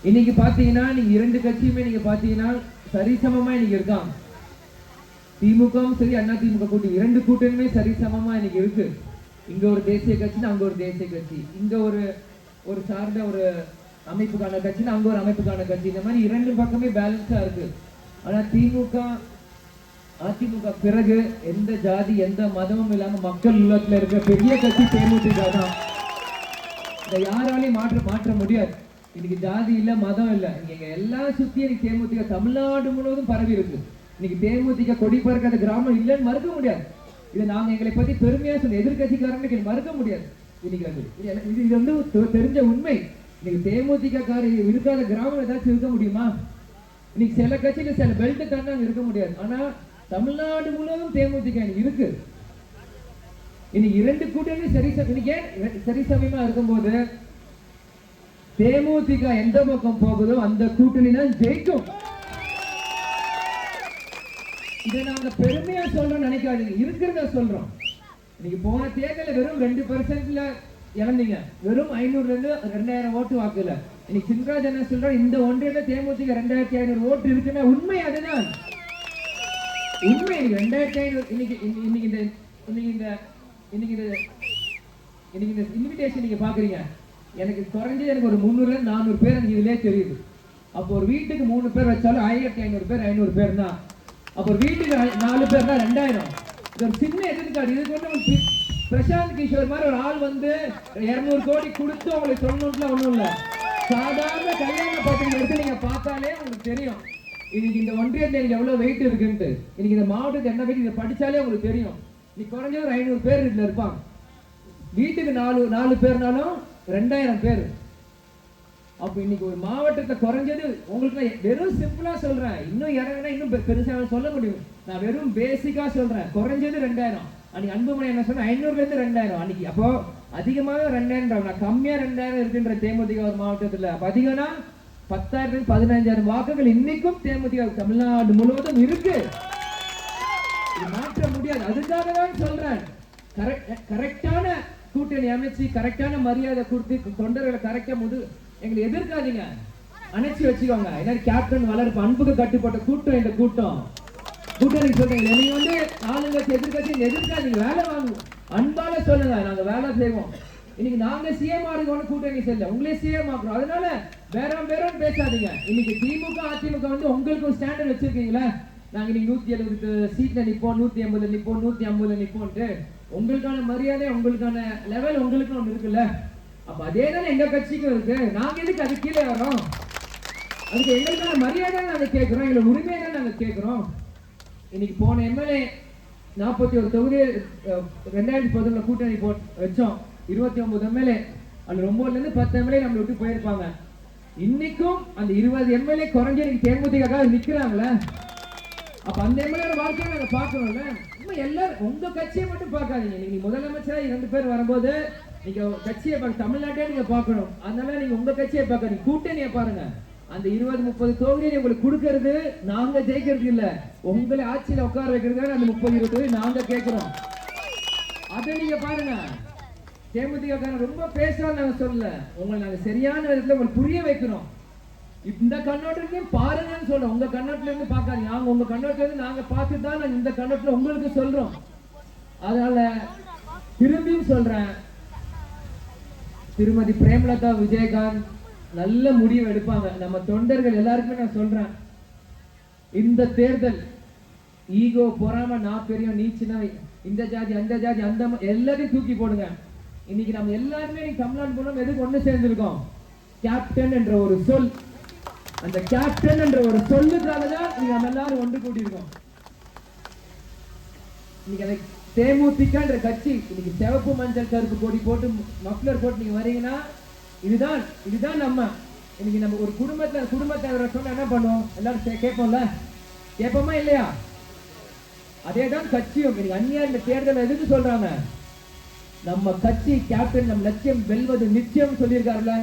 இன்னைக்கு பாத்தீங்கன்னா நீங்க இரண்டு கட்சியுமே நீங்க பாத்தீங்கன்னா சரிசமமா இன்னைக்கு இருக்காங்க. திமுகவும் சரி அண்ணா திமுக கூட்டணி இரண்டு கூட்டணியுமே சரிசமமா இன்னைக்கு இருக்கு. இங்க ஒரு தேசிய கட்சி, அங்க ஒரு தேசிய கட்சி, இங்க ஒரு சார்ந்த ஒரு அமைப்புக்கான கட்சி, அங்க ஒரு அமைப்புக்கான கட்சி, இந்த மாதிரி இரண்டு பக்கமே பேலன்ஸா இருக்கு. ஆனா திமுக அதிமுக பிறகு எந்த ஜாதி எந்த மதமும் இல்லாம மக்கள் உள்ளத்துல இருக்கிற பெரிய கட்சி தேமுதிக தான். இதை யாராலையும் மாற்ற முடியாது. இன்னைக்கு ஜாதி இல்ல மதம் இல்ல, இங்க எல்லாம் சுத்தி இன்னைக்கு தேமுதிக தமிழ்நாடு முழுவதும் பரவி இருக்கு. இன்னைக்கு தேமுதிக கொடி பறக்காத கிராமம் இல்லைன்னு மறுக்க முடியாது. இதை நாங்க எங்களை பத்தி பெருமையா சொல்ல எதிர்கட்சிக்காரனுக்கு மறுக்க முடியாது. இன்னைக்கு இது வந்து தெரிஞ்ச உண்மை. இன்னைக்கு தேமுதிக இருக்காத கிராமம் ஏதாச்சும் இருக்க முடியுமா? இன்னைக்கு சில கட்சியில சில பெல்ட் தானே இருக்க முடியாது. ஆனா தமிழ்நாடு முழுவதும் தேமுதிக இருக்கு. இன்னைக்கு இரண்டு கூட்டணி சரிசமயமா இருக்கும்போது தேமுதிக எந்த பக்கம் போகுதோ அந்த கூட்டணி தான் ஜெயிக்கும். இதை நாங்க பெருமையா சொல்றோம் நினைக்காதீங்க, இருக்கிறத சொல்றோம். இன்னைக்கு போன தேர்தல வெறும் 2% இழந்தீங்க, வெறும் 500 இருந்து 2000 ஓட்டு வாக்குல. இன்னைக்கு சின்ராஜ் என்ன சொல்றோம், இந்த ஒன்றியத்துல தேமுதிக 2500 ஓட்டு இருக்குன்னா உண்மை அதுதான் உண்மை. 2500 இன்னைக்கு இந்த இன்விடேஷன் நீங்க பாக்குறீங்க. எனக்கு குறைஞ்சது எனக்கு ஒரு 300 400 பேர் எனக்கு இதுலயே தெரியுது. அப்போ ஒரு வீட்டுக்கு 3 பேர் வச்சாலும் 1500 பேர் 500 பேர் தான். அப்போ வீட்டுக்கு 4 பேர் தான் 2000. இது ஒரு சின்ன எதிர்காடு. இது கொண்டு பிரசாந்த் கிஷோர் மாதிரி ஒரு ஆள் வந்து 200 கோடி கொடுத்து உங்களுக்கு சொல்லணும்ல ஒண்ணும் இல்ல. சாதாரண கல்யாண பத்திரிகை எடுத்து நீங்க பார்த்தாலே உங்களுக்கு தெரியும் இன்னைக்கு இந்த ஒன்றியத்துல எனக்கு எவ்வளவு வெயிட் இருக்குன்ட்டு. இன்னைக்கு இந்த மாவட்டத்துக்கு என்ன வெயிட் இதை படிச்சாலே உங்களுக்கு தெரியும். நீ குறைஞ்சது ஒரு 500 பேர் இதுல இருப்பாங்க. வீட்டுக்கு 4 பேர்னாலும் 2000 பேர். அப்ப இன்னைக்கு ஒரு மாவட்டத்தை குறைஞ்சது உங்களுக்கு வெறும் சிம்பிளா சொல்றேன். இன்னும் இறங்கினா இன்னும் பெருசா சொல்ல முடியும். நான் வெறும் பேசிக்கா சொல்றேன். குறைஞ்சது 2000. அன்னைக்கு அன்புமணி என்ன சொன்ன 500ல இருந்து 2000 அன்னைக்கு. அப்போ அதிகமாக 2000, நான் கம்மியா 2000 இருக்குன்ற தேமுதிக ஒரு மாவட்டத்துல. அப்ப அதிகம்னா 10,000 15,000 வாக்குகள் இன்னைக்கும் தேமுதிக தமிழ்நாடு முழுவதும் இருக்கு. இது மாற்ற முடியாது. அதுக்காக தான் சொல்றேன், கரெக்டான கூட்டணி அமைச்சு கரெக்டான மரியாதை கொடுத்து தொண்டர்களை கரெக்டா எங்களை எதிர்க்காதீங்க, அணைச்சி வச்சுக்கோங்க. ஏன்னா கேப்டன் வளர்ப்பு அன்புக்கு கட்டுப்பட்ட கூட்டம் இந்த கூட்டம். கூட்டணி சொல்றீங்க, நீங்க வந்து ஆளுங்கட்சி எதிர்கட்சி எதிர்க்காதீங்க, வேலை வாங்குவோம். அன்பால சொல்லுங்க, நாங்க வேலை செய்வோம். இன்னைக்கு நாங்க சிஎம் ஆடுவோம்னு கூட்டணி செல்ல உங்களே சிஎம் ஆக்குறோம். அதனால வேறம் பேசாதீங்க. இன்னைக்கு திமுக அதிமுக வந்து உங்களுக்கு ஒரு ஸ்டாண்டர்ட் வச்சிருக்கீங்களா? நாங்க இன்னைக்கு 170 சீட்ல நிப்போம், 180 நிப்போம், 150 நிப்போம்ட்டு. உங்களுக்கான மரியாதை உங்களுக்கான லெவல் உங்களுக்கு ஒண்ணு இருக்குல்ல. அப்ப அதே தானே எங்க கட்சிக்கும் இருக்கு. நாங்க எதுக்கு அது கீழே வரோம்? அதுக்கு எங்களுக்கான மரியாதை நாங்க கேட்கிறோம், எங்களை உரிமையை தான் நாங்க கேட்கிறோம். இன்னைக்கு போன எம்எல்ஏ 41 தொகுதி 2011 கூட்டணி வச்சோம். 29 எம்எல்ஏ, அந்த 9ல இருந்து 10 எம்எல்ஏ நம்ம விட்டு போயிருப்பாங்க. இன்னைக்கும் அந்த 20 எம்எல்ஏ குறைஞ்ச தேமுதிக நிக்கிறாங்களே. அப்ப அந்த எம்எல்ஏ வாழ்க்கையை நாங்க பாக்கணும்ல. எல்லாரும் உங்க கட்சியை மட்டும் பார்க்காதீங்க. நீங்க முதலமைச்சரா 2 பேர் வரும்போது நீங்க கட்சியை தமிழ்நாட்டே நீங்க பார்க்கணும். அதனால நீங்க உங்க கட்சியை பார்க்காதீங்க, கூட்டணியை பாருங்க. அந்த 20-30 தொகுதியை உங்களுக்கு கொடுக்கறது நாங்க ஜெயிக்கிறது இல்ல, உங்களை ஆட்சியில உட்கார வைக்கிறது. அந்த 30-20 தொகுதி நாங்க கேட்கிறோம். அதை நீங்க பாருங்க. தேமுதிக ரொம்ப பேசுறோம் நாங்க சொல்லல, உங்களை நாங்க சரியான விதத்துல உங்களுக்கு புரிய வைக்கிறோம். இந்த கண்ணோட்டத்தையும் பாருங்கன்னு சொல்றோம். உங்க கண்ணோட்டத்துல இருந்து பார்க்காதீங்க, நாங்க உங்க கண்ணோட்டத்துல இருந்து நாங்க பார்த்துட்டு தான் நாங்க இந்த கண்ணோட்டத்துல உங்களுக்கு சொல்றோம். அதனால திரும்பியும் சொல்றேன், திருமதி பிரேமலதா விஜயகாந்த் நல்ல முடிவு எடுப்பாங்க. நம்ம தொண்டர்கள் எல்லாருக்குமே நான் சொல்றேன், இந்த தேர்தல் ஈகோ பொறாம நான் பெரிய நீ சின்ன இந்த ஜாதி அந்த ஜாதி அந்த எல்லாத்தையும் தூக்கி போடுங்க. இன்னைக்கு நம்ம எல்லாருமே தமிழ்நாடு மூலம் எதுக்கு ஒண்ணு சேர்ந்திருக்கோம்? கேப்டன் என்ற ஒரு சொல். அந்த கேப்டன் என்ற ஒரு சொல்லுக்காக தான் நம்ம எல்லாரும் ஒன்று கூட்டியிருக்கோம். இன்னைக்கு தேமுதிக என்ற கட்சி இன்னைக்கு சிவப்பு மஞ்சள் கருப்பு கொடி போட்டு மஃப்ளர் போட்டு நீங்க வரீங்கன்னா இதுதான் நம்ம இன்னைக்கு நம்ம ஒரு குடும்பத்தை சொன்னா என்ன பண்ணுவோம்? எல்லாரும் கேட்போம்ல, கேட்போமா இல்லையா? அதேதான் கட்சியும். இன்னைக்கு அந்நியார் இந்த தேர்தல் எதுக்கு சொல்றாங்க? நம்ம கட்சி கேப்டன் நம்ம லட்சியம் வெல்வது நிச்சயம் சொல்லியிருக்காருல்ல.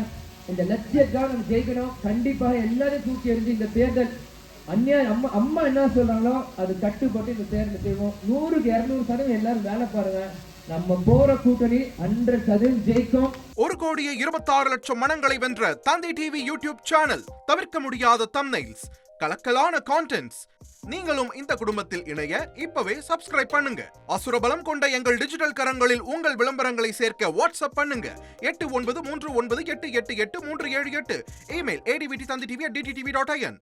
இந்த லட்சியத்துக்காக நம்ம ஜெயிக்கணும். கண்டிப்பாக எல்லாரும் தூக்கி எறிஞ்சு இந்த தேர்தல் அந்நியாயம் அம்மா என்ன சொல்றாங்களோ அது கட்டுப்பட்டு இந்த தேர்தல் செய்வோம். 100க்கு 200% எல்லாரும் வேலை பாருங்க. நம்ம போற கூட்டணி 100% ஜெயிக்கும். 1,26,00,000 மனங்களை வென்ற தந்தி டிவி யூடியூப் சேனல். தவிர்க்க முடியாத தம்ப்நெயில்ஸ், கலக்கலான கான்டென்ட்ஸ். நீங்களும் இந்த குடும்பத்தில் இணைய இப்பவே சப்ஸ்கிரைப் பண்ணுங்க. அசுரபலம் கொண்ட எங்கள் டிஜிட்டல் கரங்களில் உங்கள் விளம்பரங்களை சேர்க்க வாட்ஸ்அப் பண்ணுங்க. 8939888838. Email advttv@dttv.in.